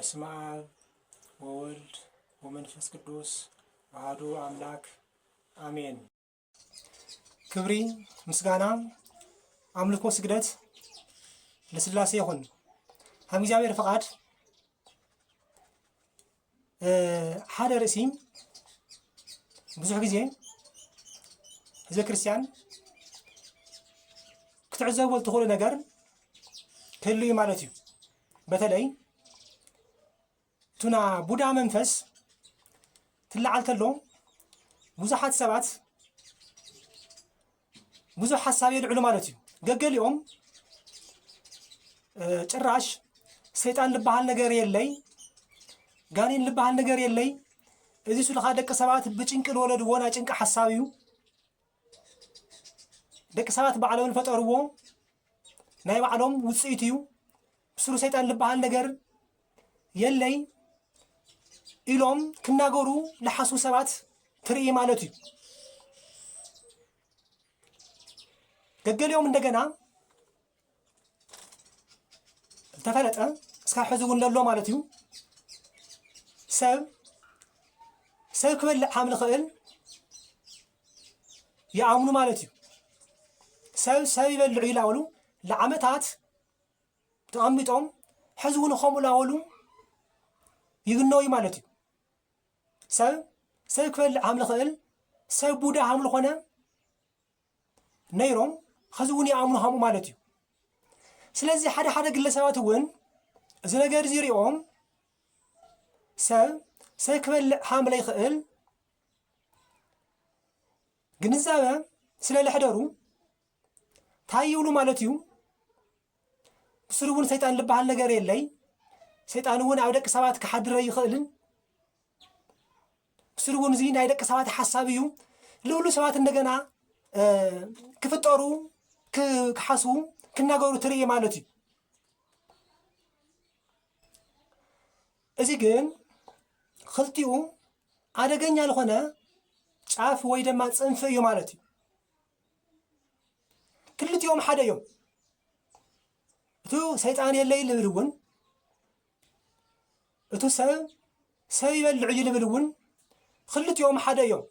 በስመ አብ ወወልድ ወመንፈስ ቅዱስ አሐዱ አምላክ አሜን። ክብሪ ምስጋና አምልኮ ስግደት ለስላሴ ይሁን። ከም እግዚአብሔር ፈቃድ ሓደ ርእሲ ብዙሕ ግዜ ህዝበ ክርስቲያን ክትዕዘብዎ ትኽእሉ ነገር ክህሉ እዩ ማለት እዩ። በተለይ ቱና ቡዳ መንፈስ ትለዓል ተሎ ብዙሓት ሰባት ብዙሕ ሓሳብ የልዕሉ ማለት እዩ። ገገሊኦም ጭራሽ ሰይጣን ልበሃል ነገር የለይ፣ ጋኔን ልበሃል ነገር የለይ፣ እዚ ስሉኻ ደቂ ሰባት ብጭንቂ ዝወለድዎ ናይ ጭንቂ ሓሳብ እዩ፣ ደቂ ሰባት ባዕሎም ፈጠርዎ ናይ ባዕሎም ውፅኢት እዩ፣ ብስሩ ሰይጣን ልበሃል ነገር የለይ ኢሎም ክናገሩ ዝሓስቡ ሰባት ትርኢ ማለት እዩ። ገገሊኦም እንደገና ዝተፈለጠ እስካብ ሕዚ እውን ዘሎ ማለት እዩ። ሰብ ክበልዕ ከም ዝኽእል ይኣምኑ ማለት እዩ። ሰብ ይበልዑ ይላበሉ ለዓመታት ተቐሚጦም ሕዚ እውን ከምኡ ላበሉ ይግነዩ ማለት እዩ። ሰብ ክበልዕ ከም ዝኽእል ሰብ ቡዳ ከም ዝኾነ ነይሮም ሕዚ እውን ይኣምኑ ከምኡ ማለት እዩ። ስለዚ ሓደ ግለሰባት እውን እዚ ነገር እዚ ሪኦም ሰብ ክበልዕ ከም ዘይኽእል ግንዛበ ስለ ዝሕደሩ እንታይ ይብሉ ማለት እዩ። ብስሩ እውን ሰይጣን ልበሃል ነገር የለይ፣ ሰይጣን እውን ኣብ ደቂ ሰባት ክሓድረ ይኽእልን፣ ብስሩ እውን እዚ ናይ ደቂ ሰባት ሓሳብ እዩ ልብሉ ሰባት እንደገና ክፍጠሩ ክሓስቡ ክናገሩ ትርኢ ማለት እዩ። እዚ ግን ክልቲኡ ኣደገኛ ዝኾነ ጫፍ ወይ ድማ ፅንፊ እዩ ማለት እዩ። ክልቲኦም ሓደ እዮም። እቲ ሰይጣን የለይ ልብል እውን እቲ ሰብ ይበልዕ እዩ ልብል እውን ክልቲኦም ሓደ እዮም።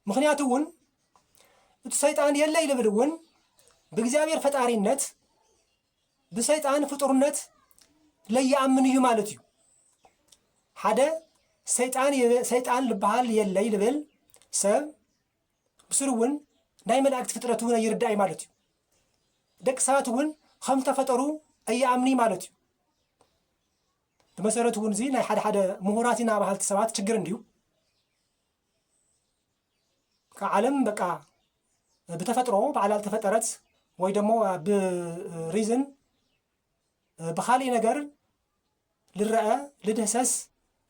ምክንያቱ እውን እቲ ሰይጣን የለይ ልብል እውን ብእግዚአብሔር ፈጣሪነት ብሰይጣን ፍጡርነት ለይኣምን እዩ ማለት እዩ። ሓደ ሰይጣን ልበሃል የለይ ልብል ሰብ ብስሩ እውን ናይ መላእክቲ ፍጥረት እውን ይርዳእ እዩ ማለት እዩ። ደቂ ሰባት እውን ከም ዝተፈጠሩ ኣይኣምኒ ማለት እዩ። ብመሰረቱ እውን እዚ ናይ ሓደ ምሁራት ኢና ባህልቲ ሰባት ችግር እንድዩ ዓለም በቃ ብተፈጥሮ ባዕላ ዝተፈጠረት ወይ ደሞ ብሪዝን ብካሊእ ነገር ልረአ ልድህሰስ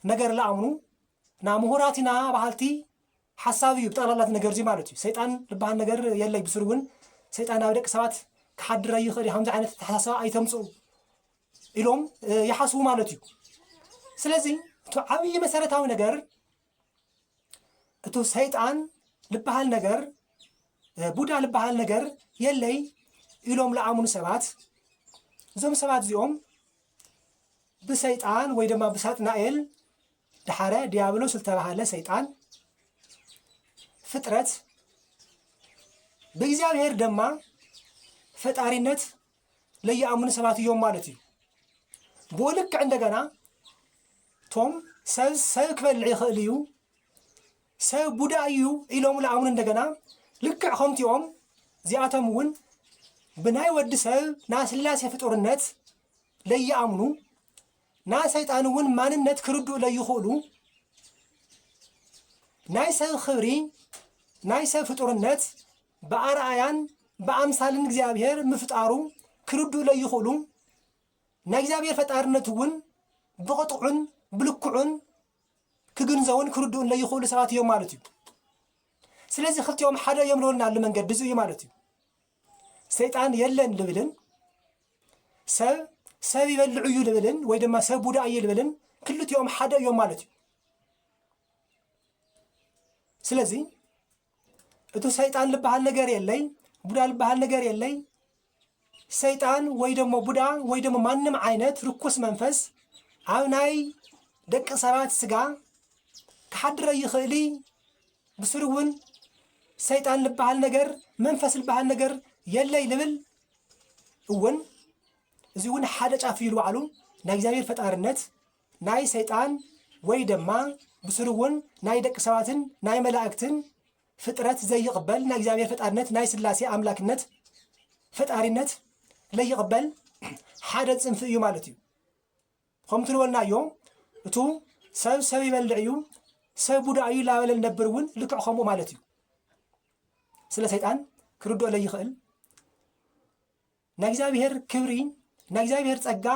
ነገር ዝኣምኑ ና ምሁራት ኢና ባህልቲ ሓሳብ እዩ ብጠቕላላት ነገር እዚ ማለት እዩ። ሰይጣን ልበሃል ነገር የለይ፣ ብስሩ እውን ሰይጣን ኣብ ደቂ ሰባት ክሓድረ ይኽእል ከምዚ ዓይነት ተሓሳስባ ኣይተምፅኡ ኢሎም ይሓስቡ ማለት እዩ። ስለዚ እቲ ዓብይ መሰረታዊ ነገር እቲ ሰይጣን ልበሃል ነገር ቡዳ ልበሃል ነገር የለይ ኢሎም ዝኣምኑ ሰባት እዞም ሰባት እዚኦም ብሰይጣን ወይ ድማ ብሳጥናኤል ድሓረ ዲያብሎስ ዝተባሃለ ሰይጣን ፍጥረት ብእግዚአብሔር ድማ ፈጣሪነት ለይኣምኑ ሰባት እዮም ማለት እዩ። ብኡ ልክዕ እንደገና ቶም ሰብ ክበልዕ ይኽእል እዩ፣ ሰብ ቡዳ እዩ ኢሎም ዝኣምኑ እንደገና ልክዕ ከምቲኦም እዚኣቶም እውን ብናይ ወዲ ሰብ ናይ ስላሴ ፍጡርነት ለይኣምኑ ናይ ሰይጣን እውን ማንነት ክርድኡ ለይኽእሉ ናይ ሰብ ክብሪ ናይ ሰብ ፍጡርነት ብኣርኣያን ብኣምሳልን እግዚአብሔር ምፍጣሩ ክርድኡ ለይኽእሉ ናይ እግዚአብሔር ፈጣሪነት እውን ብቕጥዑን ብልክዑን ክግንዘቡን ክርድኡን ለይኽእሉ ሰባት እዮም ማለት እዩ። ስለዚ ክልቲኦም ሓደ እዮም ልበልና ኣሎ መንገዲ እዚ እዩ ማለት እዩ። ሰይጣን የለን ልብልን ሰብ ይበልዑ እዩ ልብልን ወይ ድማ ሰብ ቡዳ እዩ ልብልን ክልቲኦም ሓደ እዮም ማለት እዩ። ስለዚ እቲ ሰይጣን ልበሃል ነገር የለይ፣ ቡዳ ልበሃል ነገር የለይ፣ ሰይጣን ወይ ደሞ ቡዳ ወይ ደሞ ማንም ዓይነት ርኩስ መንፈስ ኣብ ናይ ደቂ ሰባት ስጋ ክሓድረ ይኽእል ብስሩ እውን ሰይጣን ልበሃል ነገር መንፈስ ልበሃል ነገር የለይ ልብል እውን እዚ እውን ሓደ ጫፍ ኢሉ ባዕሉ ናይ እግዚአብሔር ፈጣሪነት ናይ ሰይጣን ወይ ደማ ብስሩ እውን ናይ ደቂ ሰባትን ናይ መላእክትን ፍጥረት ዘይቅበል ናይ እግዚአብሔር ፈጣሪነት ናይ ስላሴ ኣምላክነት ፈጣሪነት ለይቅበል ሓደ ጽንፍ እዩ ማለት እዩ። ከምቲ ንበልናዮ እቱ ሰብ ይበልዕ እዩ ሰብ ቡዳ እዩ ላበለ ነብር እውን ልክዕ ከምኡ ማለት እዩ። ስለ ሰይጣን ክርድኦ ለይኽእል ናይ እግዚአብሔር ክብሪ ናይ እግዚአብሔር ጸጋ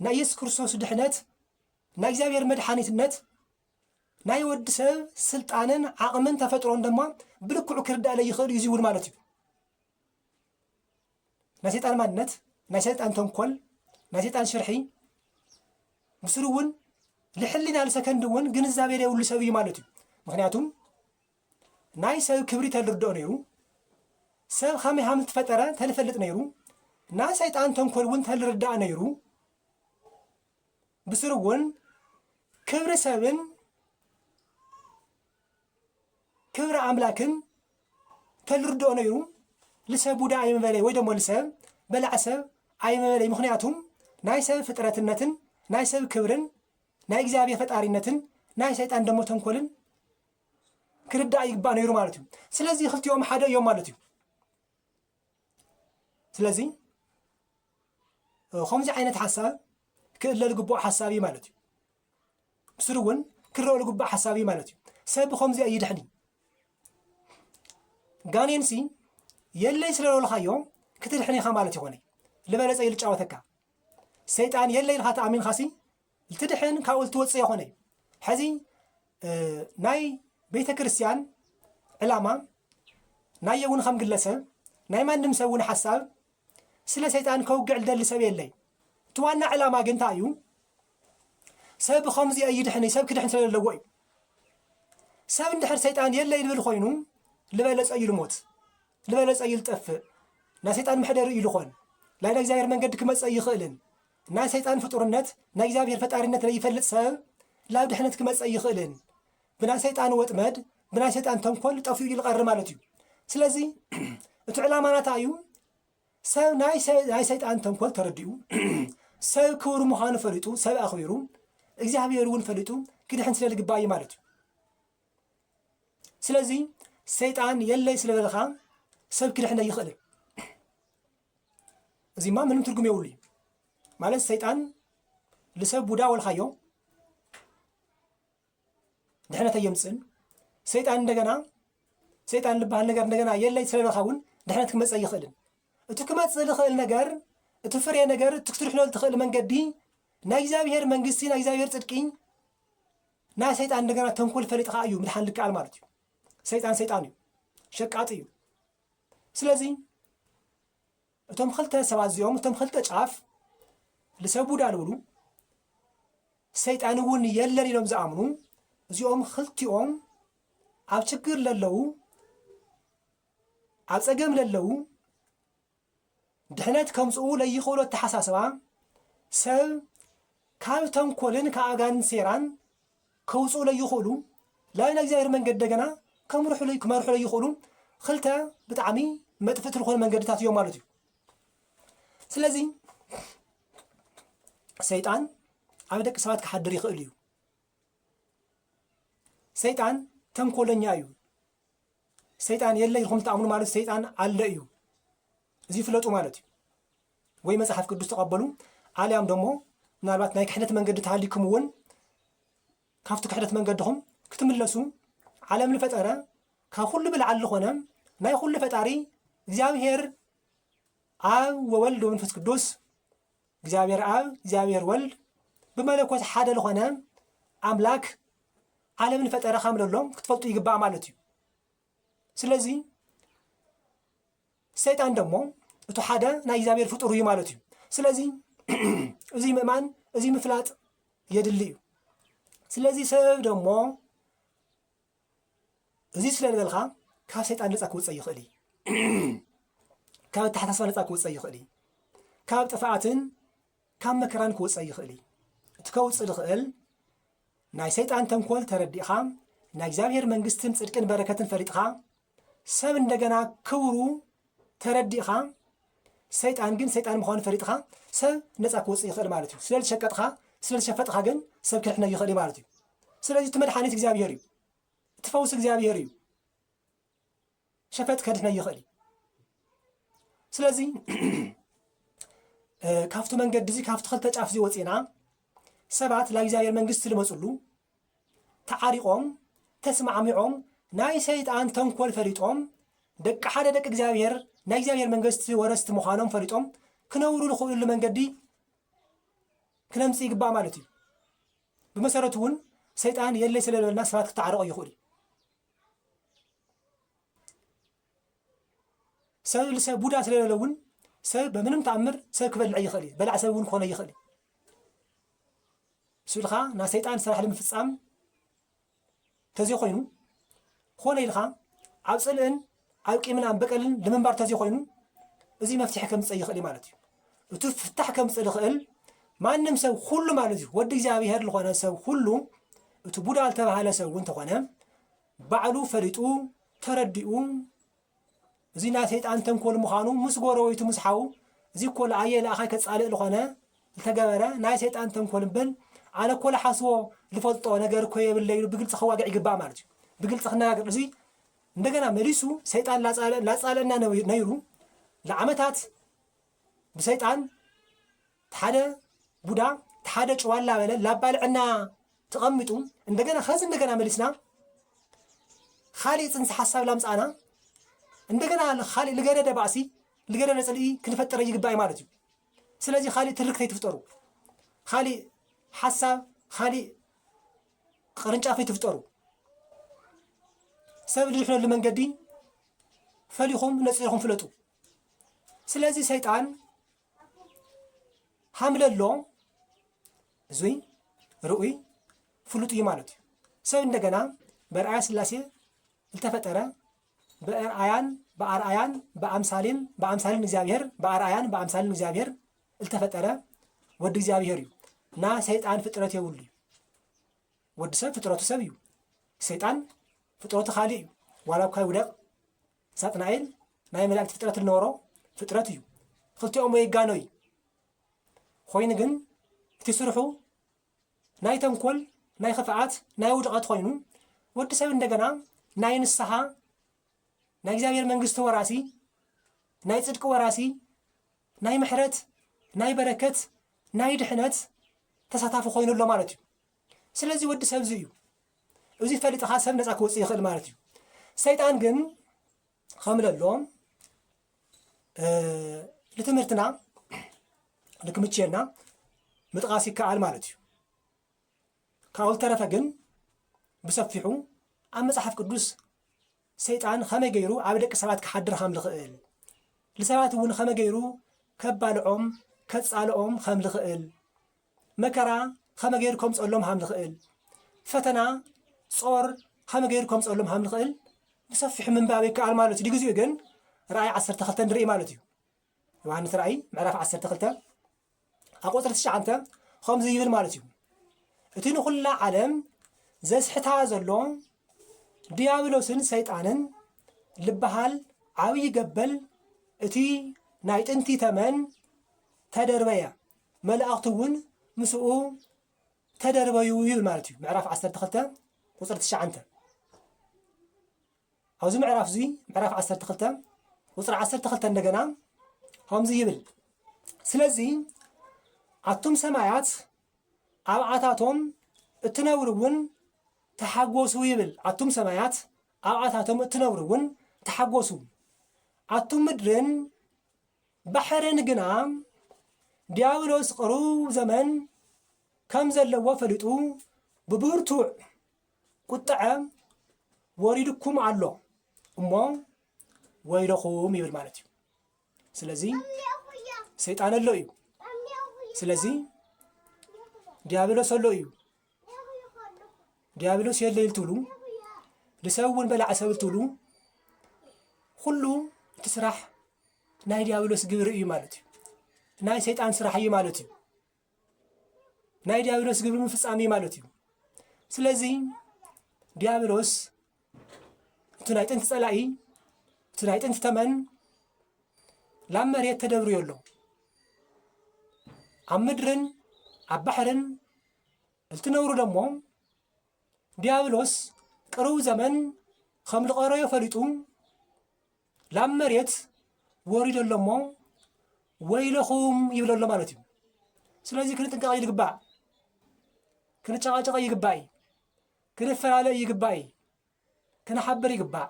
ናይ ኢየሱስ ክርስቶስ ድሕነት ናይ እግዚአብሔር መድሓኒትነት ናይ ወዲ ሰብ ስልጣንን ዓቕምን ተፈጥሮን ድማ ብልክዑ ክርዳእ ለይኽእል እዩ ዝብል ማለት እዩ። ናይ ሰይጣን ማንነት ናይ ሰይጣን ተንኮል ናይ ሰይጣን ሽርሒ ብስሩ እውን ልሕሊና ልሰከንድ እውን ግንዛቤ ዘይብሉ ሰብ እዩ ማለት እዩ። ምክንያቱም ናይ ሰብ ክብሪ ተልርድኦ ነይሩ ሰብ ከመይ ሃም ተፈጠረ ተልፈልጥ ነይሩ ናይ ሰይጣን ተንኮል እውን ተልርዳእ ነይሩ ብስሩ እውን ክብሪ ሰብን ክብሪ ኣምላክን ተልርድኦ ነይሩ ልሰብ ቡዳ ኣይመበለይ ወይ ደሞ ልሰብ በላዕ ሰብ ኣይመበለይ ምክንያቱም ናይ ሰብ ፍጥረትነትን ናይ ሰብ ክብርን ናይ እግዚአብሔር ፈጣሪነትን ናይ ሰይጣን ደሞ ተንኮልን ክርዳእ ይግባእ ነይሩ ማለት እዩ። ስለዚ ክልቲኦም ሓደ እዮም ማለት እዩ። ስለዚ ከምዚ ዓይነት ሓሳብ ክእለል ግቡእ ሓሳብ እዩ ማለት እዩ። ብስሩ እውን ክረኦ ልግቡእ ሓሳብ እዩ ማለት እዩ። ሰብ ብከምዚ ይድሕኒ ጋኔንሲ የለይ ስለለልካዮ ክትድሕኒኻ ማለት ይኾነ ልበለፀ ይልጫወተካ ሰይጣን የለይ ኢልካ ተኣሚንካሲ ልትድሕን ካብኡ ልትወፅእ ይኾነ እዩ። ሕዚ ናይ ቤተ ክርስቲያን ዕላማ ናይ እውን ከም ግለሰብ ናይ ማንም ሰብ እውን ሓሳብ ስለ ሰይጣን ከውግዕ ልደሊ ሰብ የለይ እቲ ዋና ዕላማ ግን እንታይ እዩ ሰብ ብከምዚ ይድሕኒ ሰብ ክድሕን ስለለዎ እዩ። ሰብ እንድሕር ሰይጣን የለይ ልብል ኮይኑ ልበለፀ እዩ ልሞት ልበለፀ እዩ ልጠፍእ ናይ ሰይጣን ምሕደሪ እዩ ልኾን ናይ እግዚአብሔር መንገዲ ክመፀእ ይኽእልን ናይ ሰይጣን ፍጡርነት ናይ እግዚአብሔር ፈጣሪነት ለይፈልጥ ሰብ ላብ ድሕነት ክመፀእ ይኽእልን ብናይ ሰይጣን ወጥመድ ብናይ ሰይጣን ተንኮል ጠፊኡ ይልቀር ማለት እዩ። ስለዚ እቲ ዕላማናታ እዩ ሰብ ናይ ሰይጣን ተንኮል ተረዲኡ ሰብ ክብሩ ምዃኑ ፈሊጡ ሰብ ኣኽቢሩ እግዚአብሔር እውን ፈሊጡ ክድሕን ስለልግባእ እዩ ማለት እዩ። ስለዚ ሰይጣን የለይ ስለበለኻ ሰብ ክድሕነ ይኽእልን እዚማ ምንም ትርጉም የብሉ እዩ ማለት ሰይጣን ልሰብ ቡዳ ወልካዮ ድሕነት የምፅን ሰይጣን እንደገና ሰይጣን ልበሃል ነገር እንደገና የለይ ስለበለኻ እውን ድሕነት ክመፀእ ይኽእልን እቲ ክመፅእ ልኽእል ነገር እቲ ፍሬ ነገር እቲ ክትድሕኖ ልትኽእል መንገዲ ናይ እግዚአብሔር መንግስቲ ናይ እግዚአብሔር ጽድቂ ናይ ሰይጣን እንደገና ተንኮል ፈሊጥካ እዩ ምድሓን ልከኣል ማለት እዩ። ሰይጣን እዩ ሸቃጥ እዩ። ስለዚ እቶም ክልተ ሰባት እዚኦም እቶም ክልተ ጫፍ ልሰብ ቡዳ ልብሉ ሰይጣን እውን የለን ኢሎም ዝኣምኑ እዚኦም ክልቲኦም ኣብ ችግር ለለዉ ኣብ ፀገም ለለዉ ድሕነት ከምፅኡ ለይኽእሉ ኣተሓሳስባ ሰብ ካብ ተንኮልን ካብ ኣጋንን ሴራን ከውፅኡ ለይኽእሉ ላብ ናይ እግዚአብሔር መንገዲ ደገና ክመርሑ ለይኽእሉ ክልተ ብጣዕሚ መጥፍእቲ ዝኾኑ መንገድታት እዮም ማለት እዩ። ስለዚ ሰይጣን ኣብ ደቂ ሰባት ክሓድር ይኽእል እዩ። ሰይጣን ተንኮለኛ እዩ። ሰይጣን የለ ኢልኩም ተኣምኑ ማለት ሰይጣን ኣለ እዩ እዚ ፍለጡ ማለት እዩ። ወይ መጽሓፍ ቅዱስ ተቐበሉ ኣልያም ደሞ ምናልባት ናይ ክሕደት መንገዲ ተሃሊኩም እውን ካብቲ ክሕደት መንገድኹም ክትምለሱ ዓለም ዝፈጠረ ካብ ኩሉ ብልዓል ዝኾነ ናይ ኩሉ ፈጣሪ እግዚአብሔር ኣብ ወወልድ ወመንፈስ ቅዱስ እግዚአብሔር ኣብ እግዚአብሔር ወልድ ብመለኮት ሓደ ዝኾነ ኣምላክ ዓለም ዝፈጠረ ከም ለሎም ክትፈልጡ ይግባእ ማለት እዩ። ስለዚ ሰይጣን ደሞ እቲ ሓደ ናይ እግዚአብሔር ፍጡር እዩ ማለት እዩ። ስለዚ እዚ ምእማን እዚ ምፍላጥ የድሊ እዩ። ስለዚ ሰብ ደሞ እዚ ስለልበልካ ካብ ሰይጣን ነፃ ክውፅእ ይኽእል እዩ። ካብ ኣተሓሳስባ ነፃ ክውፅእ ይኽእል እዩ። ካብ ጥፍኣትን ካብ መከራን ክወፅእ ይኽእል እዩ እትከውፅእ ዝኽእል ናይ ሰይጣን ተንኮል ተረዲእኻ ናይ እግዚአብሔር መንግስትን ጽድቅን በረከትን ፈሊጥኻ ሰብ እንደገና ክብሩ ተረዲእኻ ሰይጣን ግን ሰይጣን ምዃኑ ፈሊጥኻ ሰብ ነፃ ክወፅእ ይኽእል ማለት እዩ ስለዝሸቀጥኻ ስለዝሸፈጥኻ ግን ሰብ ክሕነ ይኽእል ማለት እዩ ስለዚ እቲ መድሓኒት እግዚአብሔር እዩ እቲ ፈውሲ እግዚአብሔር እዩ ሸፈጥ ከድሕነ ይኽእል እዩ ስለዚ ካብቲ መንገዲ እዚ ካብቲ ክልተ ጫፍ እዚ ወፂና ሰባት ናይ እግዚአብሔር መንግስቲ ልመፅሉ ተዓሪቆም ተስማዕሚዖም ናይ ሰይጣን ተንኮል ፈሊጦም ደቂ ሓደ ደቂ እግዚአብሔር ናይ እግዚአብሔር መንግስቲ ወረስቲ ምዃኖም ፈሊጦም ክነብሩ ዝኽእሉ መንገዲ ክነምፅእ ይግባእ ማለት እዩ ብመሰረቱ እውን ሰይጣን የለይ ስለለበልና ሰባት ክተዓርቆ ይኽእል ሰብ ልሰብ ቡዳ ስለለለ እውን ሰብ በምንም ተኣምር ሰብ ክበልዕ ይኽእል በላዕ ሰብ እውን ክኾነ ይኽእል ስልኻ ናይ ሰይጣን ስራሕ ንምፍፃም ተዘይኮይኑ ኮነ ኢልኻ ኣብ ፅልእን ኣብ ቂምን ኣብ በቀልን ንምንባር ተዘይኮይኑ እዚ መፍትሒ ከምፅእ ይኽእል ማለት እዩ እቲ ፍታሕ ከምፅእ ዝኽእል ማንም ሰብ ኩሉ ማለት እዩ ወዲ እግዚአብሔር ዝኾነ ሰብ ኩሉ እቲ ቡዳ ዝተባሃለ ሰብ እውን ተኾነ ባዕሉ ፈሊጡ ተረዲኡ እዚ ናይ ሰይጣን ተንኮል ምዃኑ ምስ ጎረቤቱ ምስ ሓው እዚ እኮ ለኣየ ለኣኻይ ከፃልእ ዝኾነ ዝተገበረ ናይ ሰይጣን ተንኮል እምብል ኣነ እኮ ለሓስቦ ዝፈልጦ ነገር እኮ የብለ ኢሉ ብግልፂ ክዋግዕ ይግባእ ማለት እዩ ብግልፂ ክነጋገር እዚ እንደገና መሊሱ ሰይጣን ላፃለና ነይሩ ለዓመታት ብሰይጣን ሓደ ቡዳ ሓደ ጭዋላ በለ ላባልዕና ተቐሚጡ እንደገና ከዚ እንደገና መሊስና ካሊእ ፅንሲ ሓሳብ ላምፃና እንደገና ካሊእ ልገደደ ባእሲ ልገደደ ፅልኢ ክንፈጠረ ይግባእ ማለት እዩ ስለዚ ካሊእ ትርክተይ ትፍጠሩ ካሊእ ሓሳብ ካሊእ ቅርንጫፈይ ትፍጠሩ ሰብ ልድሕነሉ መንገዲ ፈሊኹም ነፂርኹም ፍለጡ ስለዚ ሰይጣን ሃምለሎ እዙይ ርኡይ ፍሉጥ እዩ ማለት እዩ ሰብ እንደገና በርአያ ስላሴ ዝተፈጠረ በአርአያን በአምሳልን እግዚአብሔር በአርአያን በአምሳልን እግዚአብሔር ዝተፈጠረ ወዲ እግዚአብሔር እዩ እና ሰይጣን ፍጥረት የብሉ እዩ ወዲ ሰብ ፍጥረቱ ሰብ እዩ ሰይጣን ፍጥረቱ ካሊእ እዩ ዋላ እኳ ይውደቕ ሳጥናኤል ናይ መላእክቲ ፍጥረት ዝነበሮ ፍጥረት እዩ ክልቲኦም ወይጋኖ እዩ ኮይኑ ግን እቲ ስርሑ ናይ ተንኮል ናይ ክፍኣት ናይ ውድቐት ኮይኑ ወዲ ሰብ እንደገና ናይ ንስሓ ናይ እግዚአብሔር መንግስቲ ወራሲ ናይ ጽድቂ ወራሲ ናይ ምሕረት ናይ በረከት ናይ ድሕነት ተሳታፊ ኮይኑ ኣሎ ማለት እዩ ስለዚ ወዲ ሰብ እዚ እዩ እዚ ፈሊጥኻ ሰብ ነፃ ክወፅእ ይኽእል ማለት እዩ ሰይጣን ግን ከምለሎ ንትምህርትና ንክምችየና ምጥቃስ ይከኣል ማለት እዩ ካብኡ ዝተረፈ ግን ብሰፊሑ ኣብ መፅሓፍ ቅዱስ ሰይጣን ከመይ ገይሩ ኣብ ደቂ ሰባት ክሓድር ከም ዝኽእል ንሰባት እውን ከመይ ገይሩ ከባልዖም ከፃልኦም ከም ዝኽእል መከራ ከመይ ገይሩ ከምፀሎም ከም ዝኽእል ፈተና ጾር ከመይ ገይሩ ከምፀሎም ከም ዝኽእል ብሰፊሑ ምንባብ ይከኣል ማለት እዩ ግዜኡ ግን ራእይ 12 ንርኢ ማለት እዩ ዮሃንስ ራእይ ምዕራፍ 12 ኣብ ቁፅሪ 9 ከምዚ ይብል ማለት እዩ እቲ ንኩላ ዓለም ዘስሕታ ዘሎ ዲያብሎስን ሰይጣንን ልበሃል ዓብይ ገበል እቲ ናይ ጥንቲ ተመን ተደርበየ መላእኽቲ እውን ምስኡ ተደርበዩ ይብል ማለት እዩ ምዕራፍ 12 ቁፅሪ 9 ኣብዚ ምዕራፍ እዚ ምዕራፍ 12 ቁፅሪ 12 እንደገና ከምዚ ይብል ስለዚ ኣቱም ሰማያት ኣብ ዓታቶም እትነብሩ እውን ተሓጎሱ ይብል ኣቱም ሰማያት ኣብ ዓታቶም እትነብሩ እውን ተሓጎሱ ኣቱም ምድርን ባሕርን ግና ዲያብሎስ ቅሩብ ዘመን ከም ዘለዎ ፈሊጡ ብብርቱዕ ቁጥዐ ወሪድኩም ኣሎ እሞ ወይለኹም ይብል ማለት እዩ ስለዚ ሰይጣን ኣሎ እዩ ስለዚ ዲያብሎስ ኣሎ እዩ ዲያብሎስ የለ ይልትብሉ ንሰብ እውን በላዕ ሰብ ልትብሉ ኩሉ እቲ ስራሕ ናይ ዲያብሎስ ግብሪ እዩ ማለት እዩ ናይ ሰይጣን ስራሕ እዩ ማለት እዩ ናይ ዲያብሎስ ግብሪ ፍጻሜ ማለት እዩ ስለዚ ዲያብሎስ እቲ ናይ ጥንቲ ጸላኢ እቲ ናይ ጥንቲ ተመን ላብ መሬት ተደብርዮ ኣሎ ኣብ ምድርን ኣብ ባሕርን እትነብሩ ደሞ ዲያብሎስ ቅርብ ዘመን ከም ልቐረዮ ፈሊጡ ላብ መሬት ወሪዶ ኣሎሞ ወይለኹም ይብሎ ኣሎ ማለት እዩ ስለዚ ክንጥንቀቕ ይግባእ ክንጨቃጨቕ ይግባእ ክንፈላለ ይግባእ ክንሓብር ይግባእ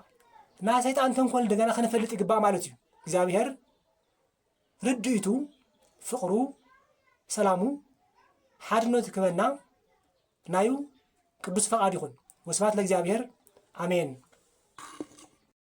ናይ ሰይጣን ተንኮል እንደገና ክንፈልጥ ይግባእ ማለት እዩ እግዚአብሔር ርድኢቱ ፍቅሩ ሰላሙ ሓድነቱ ክበና ናዩ ቅዱስ ፈቃድ ይኹን ወስብሐት ለእግዚአብሔር አሜን